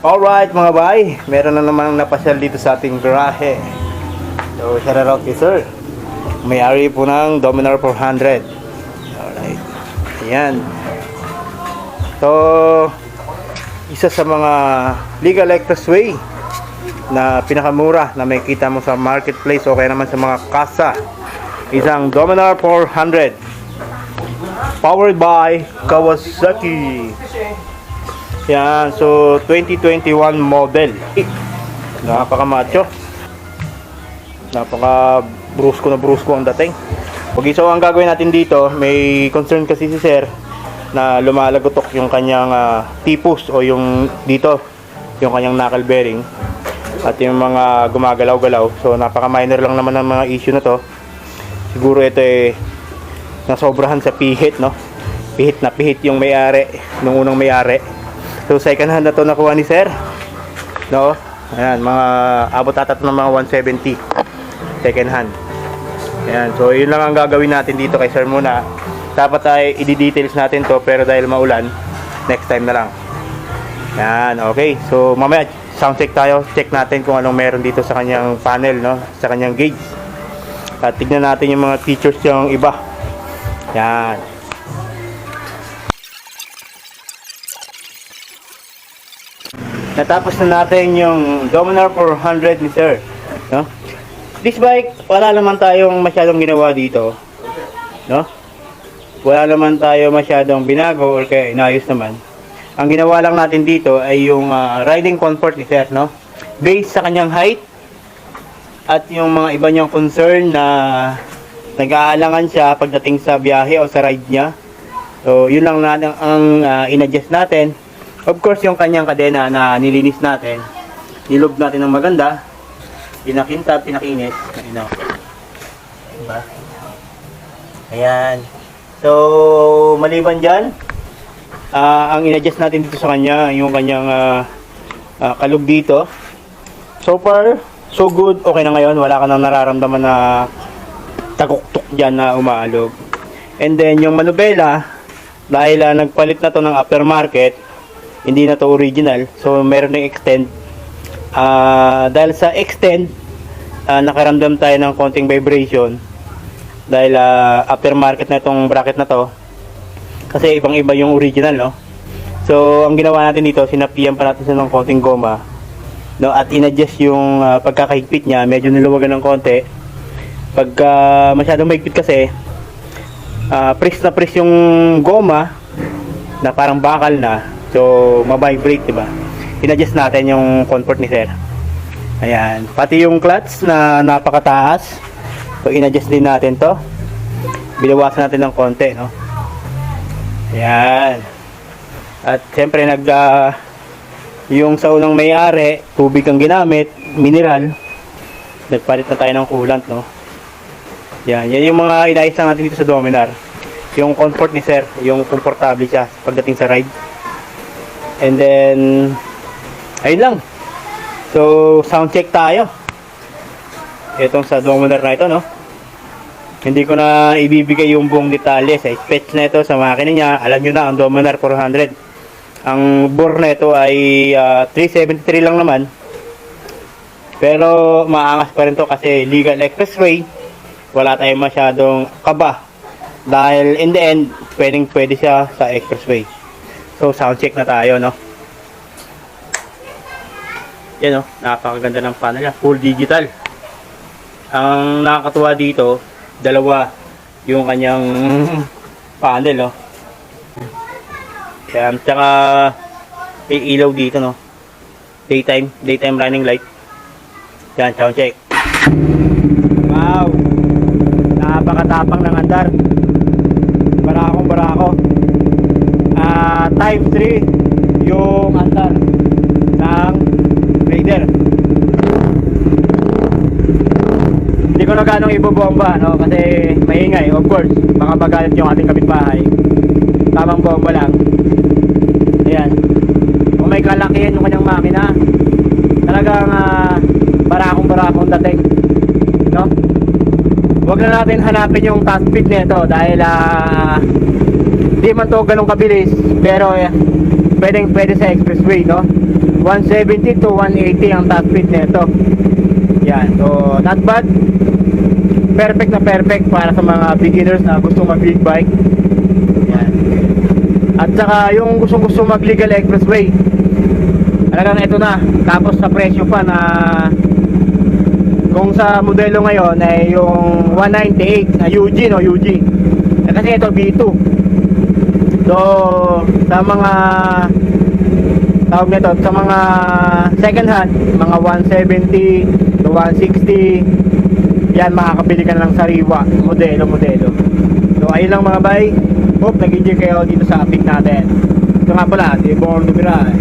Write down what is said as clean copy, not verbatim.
Alright mga bay, meron na namang napasyal dito sa ating garahe. So, shout out kay sir. May-ari po ng Dominar 400. Alright. Ayan. So, isa sa mga legal expressway na pinakamura na may kita mo sa marketplace o kaya naman sa mga kasa. Isang Dominar 400. Powered by Kawasaki. Yan, so 2021 model. Napaka-macho. Napaka-brusko ang dating. Okay, so ang gagawin natin dito, may concern kasi si sir na lumalagotok yung kanyang tipus o yung dito, yung kanyang knuckle bearing at yung mga gumagalaw-galaw. So napaka-minor lang naman ang mga issue na to. Siguro ito nasobrahan sa pihit, no? Pihit na pihit yung may-ari, nung unang may-ari. So second hand na to nakuha ni sir, no? Ayan, mga abot ata ng mga 170 second hand. Ayan, so yun lang ang gagawin natin dito kay sir muna. Dapat ay i-details natin to, pero dahil maulan, next time na lang. Ayan, okay. So mamaya sound check tayo, check natin kung anong meron dito sa kanyang panel, no? Sa kanyang gauge. At tignan natin yung mga features yung iba. Ayan. Natapos na natin yung Dominar 400 ni sir, no? This bike, wala naman tayong masyadong ginawa dito, no? Wala naman tayo masyadong binago or kaya inayos naman. Ang ginawa lang natin dito ay yung riding comfort ni sir, no? Based sa kanyang height at yung mga iba niyang concern na nag-aalangan siya pagdating sa biyahe o sa ride niya. So, yun lang natin ang in-adjust natin. Of course, yung kanyang kadena na nilinis natin, nilob natin ng maganda, pinakintab, pinakinis, you diba? Ayan. So, maliban dyan, ang in-adjust natin dito sa kanya, yung kanyang kalug dito. So far, so good, okay na ngayon, wala ka nang nararamdaman na taguktok dyan na umaalog. And then, yung manubela, dahil nagpalit na to ng aftermarket, hindi na to original, so meron ng extend. Dahil sa extend, nakaramdam tayo ng konting vibration dahil aftermarket na itong bracket na to, kasi ibang iba yung original, no? So ang ginawa natin dito, sinapian pa natin sa ng konting goma, no? At in-adjust yung pagkakahigpit niya, medyo niluwagan ng konti. Pagka masyadong mahigpit kasi, press na press yung goma na parang bakal na. So, ma-vibrate, diba? In-adjust natin yung comfort ni sir. Ayan. Pati yung clutch na napakataas. So, in-adjust din natin to. Binawasan natin ng konti, no? Ayan. At, siyempre, yung sa unang may-ari, tubig ang ginamit, mineral. Nagpalit na tayo ng coolant, no? Yan. Yan yung mga inayos na natin dito sa Dominar. Yung comfort ni sir, yung komportable siya pagdating sa ride. And then, ayun lang. So, sound check tayo. Itong sa Dominar na ito, no? Hindi ko na ibibigay yung buong detalye sa specs na ito, sa makina niya. Alam nyo na, ang Dominar 400. Ang bore na ito ay 373 lang naman. Pero, maangas pa rin to kasi legal expressway. Wala tayong masyadong kaba. Dahil, in the end, pwede siya sa expressway. So, sound check na tayo, no? Yan, no? Napakaganda ng panel niya. Full digital. Ang nakakatuwa dito, dalawa yung kanyang panel, no? Yan. Tsaka, may ilaw dito, no? Daytime running light. Yan, sound check. Wow! Napakatapang ng andar. Barako. Type 3 yung andar ng Raider. Hindi ko na ganong ibobomba, no? Kasi maingay, of course. Baka magalit yung ating kapitbahay. Tamang bomba lang. Ayan. Kung may kalakihan yung kanyang makina, talagang barakong dating, no? Huwag na natin hanapin yung top speed nito dahil di man to ganun kabilis, pero pwede sa expressway, no? 170 to 180 ang top speed nito. Yan, so not bad. Perfect na perfect para sa mga beginners na gusto mag big bike. Yan. At saka yung gusto mag legal expressway, talagang ito na. Tapos sa presyo pa na, kung sa modelo ngayon ay yung 198 na UG, no, UG. Kasi ito B2. So sa mga tawag nito, sa mga second hand, mga 170 to 160, yan, makakabili ka na ng sariwa modelo. So ayun lang mga bay. Hope nag-enjoy kayo dito sa update natin. Ito nga pala, di Born to Be Ride.